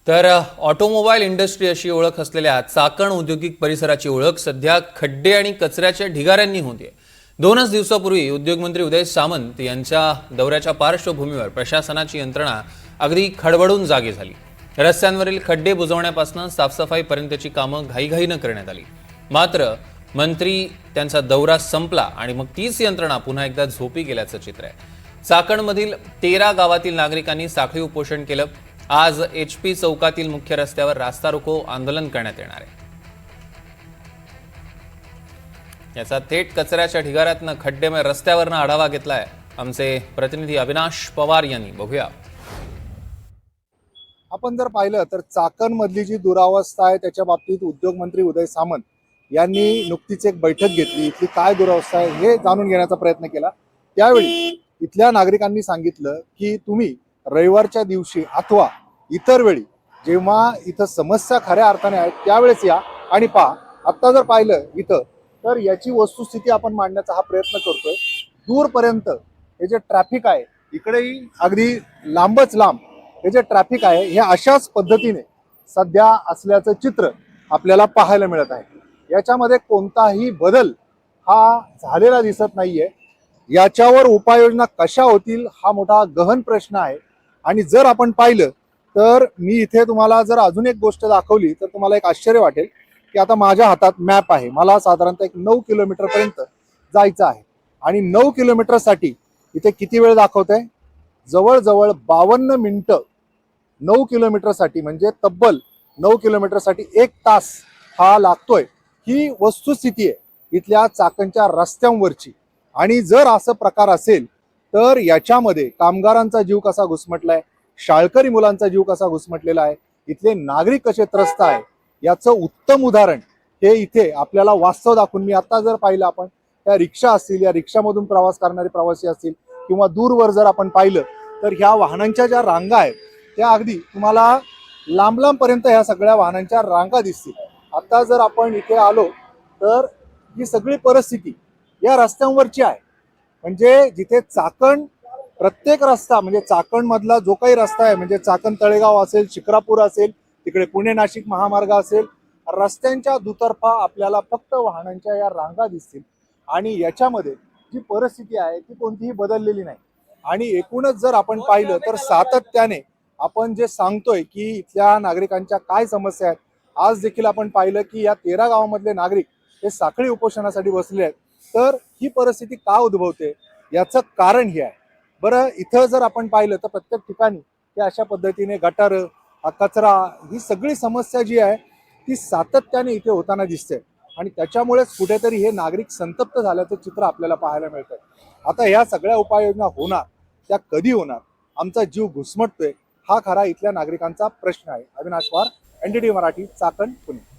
तर automobile industry अशी ओळख असलेल्या चाकण औद्योगिक परिसराची ओळख सध्या खड्डे आणि कचऱ्याच्या ढिगाऱ्यांनी होते। 2 दिवसापूर्वी उद्योगमंत्री उदय सामंत यांच्या दौऱ्याच्या पार्श्वभूमीवर प्रशासनाची यंत्रणा अगदी खडबडून जागी झाली। रस्त्यांवरील खड्डे बुजवण्यापासून साफसफाईपर्यंतची कामं घाईघाईनं करण्यात आली। मात्र मंत्री त्यांचा दौरा संपला आणि मग तीच यंत्रणा पुन्हा एकदा झोपी गेल्याचं चित्र आहे। चाकणमधील 13 गावातील नागरिकांनी साखळी उपोषण केलं। आज HP चौकातील मुख्य रस्त्यावर रास्ता रोको आंदोलन करण्यात येणार आहे। याचा थेट कचऱ्याच्या ढिगाऱ्यातनं खड्डेमय रस्त्यावरनं आढावा घेतलाय आमचे प्रतिनिधी अविनाश पवार यांनी। बघूया। आपण जर पाहिलं तर चाकण मधली जी दुरावस्था आहे त्याच्या बाबतीत उद्योगमंत्री उदय सामंत यांनी नुकतीच एक बैठक घेतली। इथली काय दुरावस्था आहे हे जाणून घेण्याचा प्रयत्न केला। त्यावेळी इथल्या नागरिकांनी सांगितलं की तुम्ही रविवारच्या दिवशी अथवा इतर वेळी जेव्हा इथं समस्या खऱ्या अर्थाने आहेत त्यावेळेस या आणि पहा। आता जर पाहिलं इथं तर याची वस्तुस्थिती आपण मांडण्याचा हा प्रयत्न करतोय। दूरपर्यंत हे जे ट्रॅफिक आहे इकडेही अगदी लांबच लांब हे जे ट्रॅफिक आहे हे अशाच पद्धतीने सध्या असल्याचं चित्र आपल्याला पाहायला मिळत आहे। याच्यामध्ये कोणताही बदल हा झालेला दिसत नाहीये। याच्यावर उपाययोजना कशा होतील हा मोठा गहन प्रश्न आहे। आणि जर आपण पाहिलं तर मी इथे तुम्हाला जर अजून एक गोष्ट दाखवली तर तुम्हाला एक आश्चर्य वाटेल की आता माझ्या हातात मॅप आहे। मला साधारणतः एक 9 किलोमीटर पर्यंत जायचं आहे आणि 9 किलोमीटरसाठी इथे किती वेळ दाखवतंय? जवळजवळ 52 मिनिटं 9 किलोमीटरसाठी, म्हणजे तब्बल 9 किलोमीटरसाठी 1 तास हा लागतोय। ही वस्तुस्थिती आहे इथल्या चाकणच्या रस्त्यांवरची। आणि जर असं प्रकार असेल तर याच्यामध्ये कामगारांचा जीव कसा घुसमटलाय, शाळकरी मुलांचा जीव कसा घुसमटलेला आहे, इथले नागरिक कसे त्रस्त आहे याचं उत्तम उदाहरण हे इथे आपल्याला वास्तव दाखवून मी आता जर पाहिलं आपण त्या रिक्षा असतील, या रिक्षामधून प्रवास करणारे प्रवासी असतील किंवा दूरवर जर आपण पाहिलं तर ह्या वाहनांच्या ज्या रांगा आहेत त्या अगदी तुम्हाला लांब लांबपर्यंत ह्या सगळ्या वाहनांच्या रांगा दिसतील। आता जर आपण इथे आलो तर ही सगळी परिस्थिती या रस्त्यांवरची आहे। म्हणजे जिथे चाकण प्रत्येक रस्ता म्हणजे चाकण मधला जो काही रस्ता आहे म्हणजे चाकण तळेगाव असेल, शिक्रापूर असेल, तिकडे पुणे नाशिक महामार्ग असेल, रस्त्यांच्या दुतर्फा आपल्याला फक्त वाहनांच्या या रांगा दिसतील। आणि याच्यामध्ये जी परिस्थिती आहे ती कोणतीही बदललेली नाही। आणि एकूणच जर आपण पाहिलं तर सातत्याने आपण जे सांगतोय की इथल्या नागरिकांच्या काय समस्या आहेत, आज देखील आपण पाहिलं की या 13 गावामधले नागरिक हे साखळी उपोषणासाठी बसले आहेत। तर ही परिस्थिती का उद्भवते याचं कारण हे आहे। बरं, इथं जर आपण पाहिलं तर प्रत्येक ठिकाणी हे अशा पद्धतीने गटार, कचरा, ही सगळी समस्या जी आहे ती सातत्याने इथे होताना दिसते। आणि त्याच्यामुळेच कुठेतरी हे नागरिक संतप्त झाल्याचं चित्र आपल्याला पाहायला मिळतंय। आता ह्या सगळ्या उपाययोजना होणार त्या कधी होणार, आमचा जीव घुसमटतोय हा खरा इथल्या नागरिकांचा प्रश्न आहे। अविनाश पवार, NDTV मराठी, चाकण, पुणे।